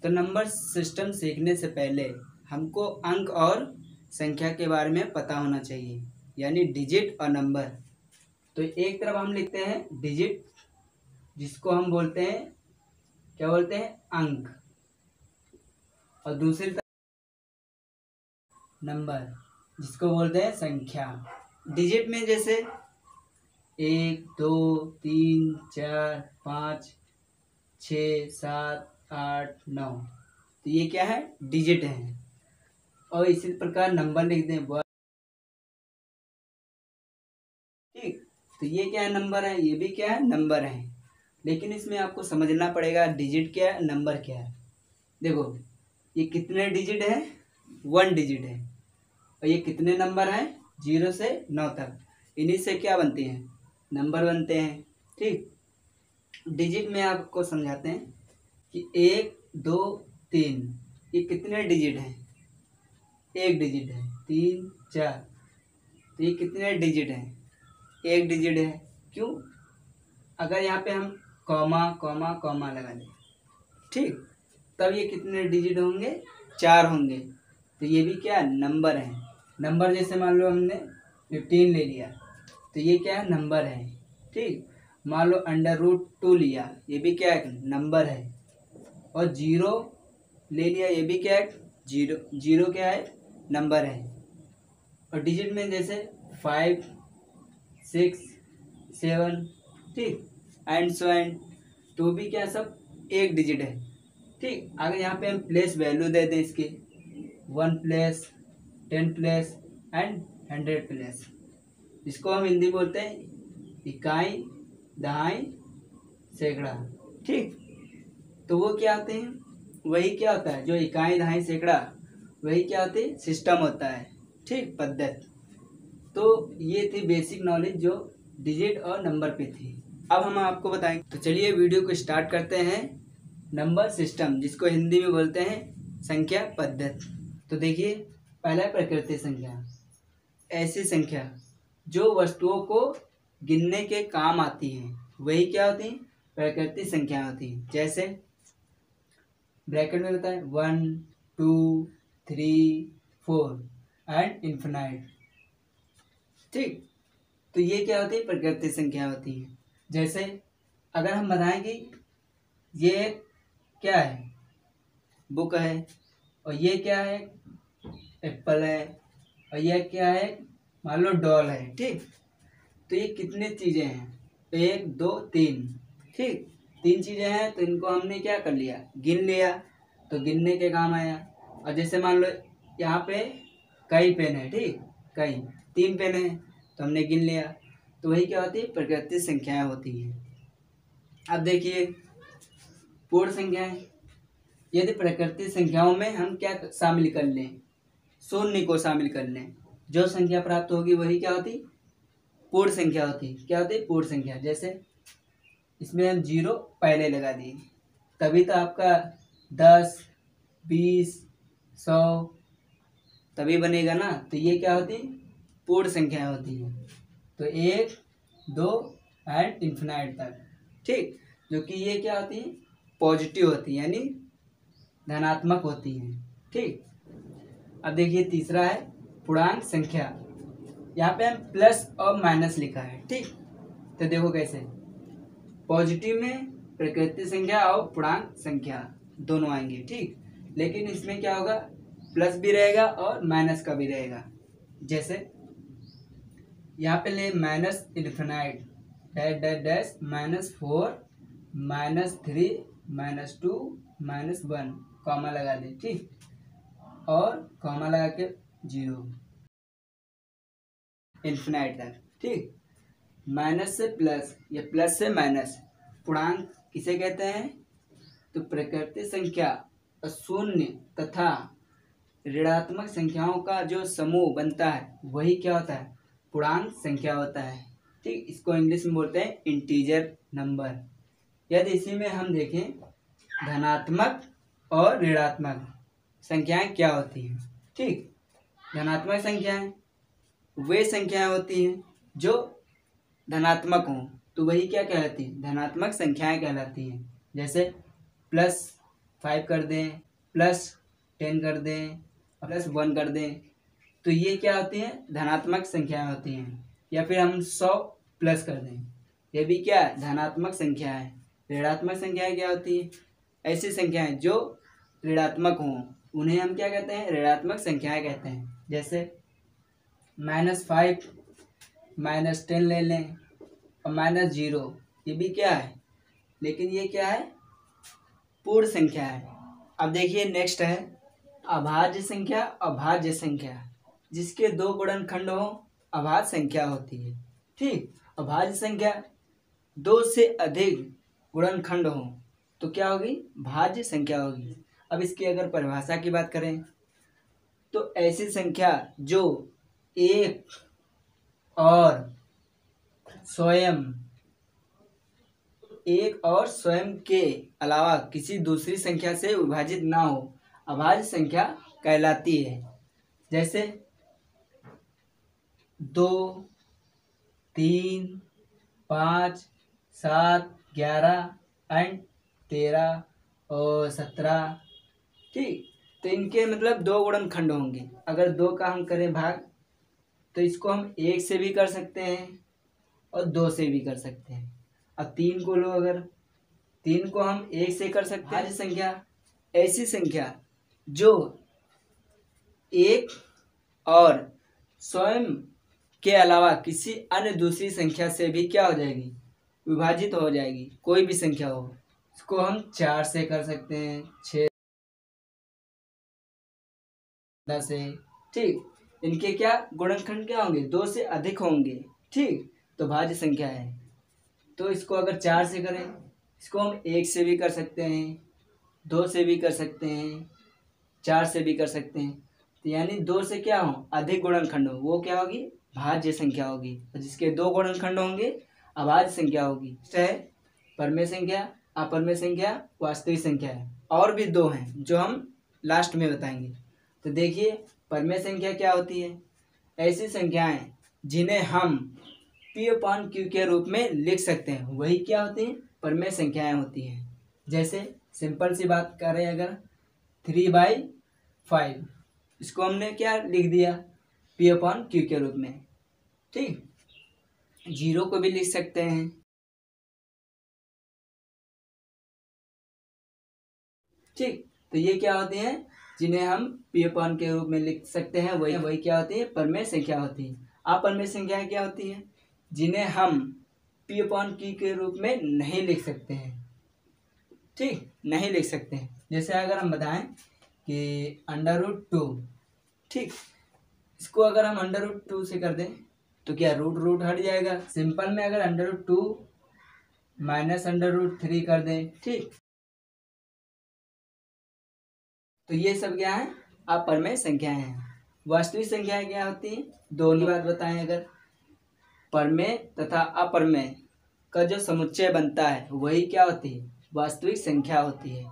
तो number system सीखने से पहले हमको अंक और संख्या के बारे में पता होना चाहिए, यानी डिजिट और नंबर। तो एक तरफ हम लिखते हैं डिजिट, जिसको हम बोलते हैं, क्या बोलते हैं, अंक, और दूसरी तरफ नंबर, जिसको बोलते हैं संख्या। डिजिट में जैसे 1 2 3 4 5 6 7 8 9, तो ये क्या है, डिजिट है। और इसी प्रकार नंबर लिख दें 1, ठीक। तो ये क्या है, नंबर है, ये भी क्या है, नंबर है। लेकिन इसमें आपको समझना पड़ेगा डिजिट क्या है, नंबर क्या है। देखो ये कितने डिजिट है, 1 डिजिट है। और ये कितने नंबर हैं, 0 से 9 तक। इन्हीं से क्या बनते हैं, नंबर बनते हैं, ठीक। डिजिट में आपको समझाते हैं कि 1 2 3, ये कितने डिजिट हैं, 1 डिजिट है। 3 4, तो ये कितने डिजिट हैं, 1 डिजिट है। क्यों, अगर यहाँ पे हम कॉमा कॉमा कॉमा लगा दें, ठीक, तब ये कितने डिजिट होंगे, 4 होंगे। तो ये भी क्या नंबर है। नंबर जैसे मान लो हमने 15 ले लिया, तो ये क्या है, नंबर है, ठीक। मान लो √2 लिया, ये भी क्या है, नंबर है। और 0 ले लिया, ये भी क्या है, जीरो, जीरो क्या है, नंबर है। और डिजिट में जैसे 5 6 7, ठीक, एंड सो एंड, तो भी क्या, सब 1 डिजिट है, ठीक। अगर यहाँ पे हम प्लेस वैल्यू दे दें इसके, 1 प्लेस, 10 प्लेस एंड 100 प्लेस, इसको हम हिंदी बोलते हैं इकाई, दहाई, सैकड़ा, ठीक। तो वो क्या आते हैं, वही क्या होता है, जो इकाई, दहाई, सैकड़ा, वही क्या होती है, सिस्टम होता है, ठीक, पद्धति। तो ये थी बेसिक नॉलेज जो डिजिट और नंबर पे थी। अब हम आपको बताएं, तो चलिए वीडियो को स्टार्ट करते हैं। नंबर सिस्टम, जिसको हिंदी में बोलते हैं संख्या पद्धति। तो देखिए, पहला प्रकृति संख्या, ऐसी संख्या जो वस्तुओं को गिनने के काम आती हैं, वही क्या होती है, प्रकृति संख्या होती है। जैसे ब्रैकेट में बताएं 1 2 3 4 एंड इन्फिनाइट, ठीक। तो ये क्या होती है, प्रकृति संख्या होती है। जैसे अगर हम बताएं कि ये क्या है, बुक है, और ये क्या है, एप्पल है, और ये क्या है, मान लो डॉल है, ठीक। तो ये कितनी चीजें हैं, 1 2 3, ठीक, 3 चीजें हैं। तो इनको हमने क्या कर लिया, गिन लिया, तो गिनने के काम आया। और जैसे मान लो यहाँ पे कई पेन है, ठीक, कई 3 पेन है, तो हमने गिन लिया। तो वही क्या होती है, प्रकृति संख्याएं होती हैं। अब देखिए पूर्ण संख्याएं, यदि प्रकृति संख्याओं में हम क्या शामिल कर लें, शून्य को शामिल कर लें, जो संख्या प्राप्त होगी वही क्या होती, पूर्ण संख्या होती। क्या होती, पूर्ण संख्या। जैसे इसमें हम 0 पहले लगा दिए, तभी तो आपका 10 20 100 तभी बनेगा ना। तो ये क्या होती, पूर्ण संख्या होती है। तो 1 2 एंड इन्फिनाइट तक, ठीक, जो कि ये क्या होती है, पॉजिटिव होती है, यानी धनात्मक होती है, ठीक। अब देखिए तीसरा है पूर्णांक संख्या। यहाँ पे हम प्लस और माइनस लिखा है, ठीक। तो देखो कैसे, पॉजिटिव में प्रकृति संख्या और पूर्णांक संख्या दोनों आएंगे, ठीक। लेकिन इसमें क्या होगा, प्लस भी रहेगा और माइनस का भी रहेगा। जैसे यहाँ पे ले minus infinite dash dash dash -4 -3 -2 -1, comma लगा दे, ठीक, और कॉमा लगा के 0 इन्फिनाइट तक, ठीक। माइनस से प्लस या प्लस से माइनस, पूर्णांक किसे कहते हैं, तो प्रकृति संख्या और शून्य तथा ऋणात्मक संख्याओं का जो समूह बनता है वही क्या होता है, पूर्णांक संख्या होता है, ठीक। इसको इंग्लिश में बोलते हैं इंटीजर नंबर। यदि इसी में हम देखें धनात्मक और ऋणात्मक संख्याएं क्या होती हैं, ठीक। धनात्मक संख्याएं वे संख्याएं होती हैं जो धनात्मक हों, तो वही क्या कहलाती है, धनात्मक संख्याएं कहलाती हैं। जैसे 5 कर दें, प्लस 10 कर दें, प्लस 1 कर दें, तो ये क्या होती हैं, धनात्मक संख्याएं होती हैं। या फिर हम 100 प्लस कर दें, ये भी क्या है, धनात्मक संख्या है। ऋणात्मक संख्याएं क्या होती है, ऐसी संख्याएं जो ऋणात्मक हों उन्हें हम क्या कहते हैं, ऋणात्मक संख्याएं कहते हैं। जैसे -5, -10 ले लें और -0, ये भी क्या है, लेकिन ये क्या है, पूर्ण संख्या है। अब देखिए नेक्स्ट है अभाज्य संख्या। अभाज्य संख्या जिसके दो गुणनखंड हो अभाज्य संख्या होती है। ठीक, अभाज्य संख्या दो से अधिक गुणनखंड हो तो क्या होगी, भाज्य संख्या होगी। अब इसकी अगर परिभाषा की बात करें तो ऐसी संख्या जो एक और स्वयं के अलावा किसी दूसरी संख्या से विभाजित ना हो अभाज्य संख्या कहलाती है। जैसे 2, 3, 5, 7, 11 एंड 13 और 17। ठीक, तो इनके मतलब दो गुणनखंड होंगे। अगर 2 का हम करें भाग तो इसको हम 1 से भी कर सकते हैं और 2 से भी कर सकते हैं। अब 3 को लो, अगर 3 को हम 1 से कर सकते हैं। भाज्य संख्या ऐसी संख्या जो एक और स्वयं के अलावा किसी अन्य दूसरी संख्या से भी क्या हो जाएगी, विभाजित हो जाएगी। कोई भी संख्या हो, इसको हम 4 से कर सकते हैं, 6 से। ठीक, इनके क्या गुणनखंड क्या होंगे, 2 से अधिक होंगे। ठीक, तो भाज्य संख्या है। तो इसको अगर 4 से करें, इसको हम 1 से भी कर सकते हैं, 2 से भी कर सकते हैं, 4 से भी कर सकते हैं। तो यानी 2 से क्या हो, अधिक गुणनखंड हो, वो क्या होगी, भाज्य संख्या होगी। और जिसके दो गुणनखंड होंगे अभाज्य संख्या होगी। है परमेय संख्या, अपरमेय संख्या, वास्तविक संख्या है। और भी 2 हैं जो हम लास्ट में बताएंगे। तो देखिए परमेय संख्या क्या होती है, ऐसी संख्याएं जिन्हें हम P/Q के रूप में लिख सकते हैं, वही क्या होती हैं, परमेय संख्याएं होती हैं। जैसे सिंपल सी बात करें, अगर 3/5 इसको हमने क्या लिख दिया, P/Q के रूप में। ठीक, 0 को भी लिख सकते हैं। ठीक, तो ये क्या होती हैं, जिन्हें हम P/Q के रूप में लिख सकते हैं, वही क्या होती है, परमेय संख्या होती है। अपरमेय संख्याएं क्या होती हैं, जिन्हें हम P/Q के रूप में नहीं लिख सकते हैं। ठीक, नहीं लिख सकते हैं। जैसे अगर हम बताएं कि √2, ठीक, इसको अगर हम √2 से कर दें तो क्या रूट हट जाएगा। सिंपल में अगर √2 माइनस √3 कर दें, ठीक, तो ये सब क्या है, अपरमेय संख्याएं हैं। वास्तविक संख्याएं क्या होती हैं, दोनों बात बताएं। अगर परमेय तथा अपरमेय का जो समुच्चय बनता है वही क्या होती है, वास्तविक संख्या होती है।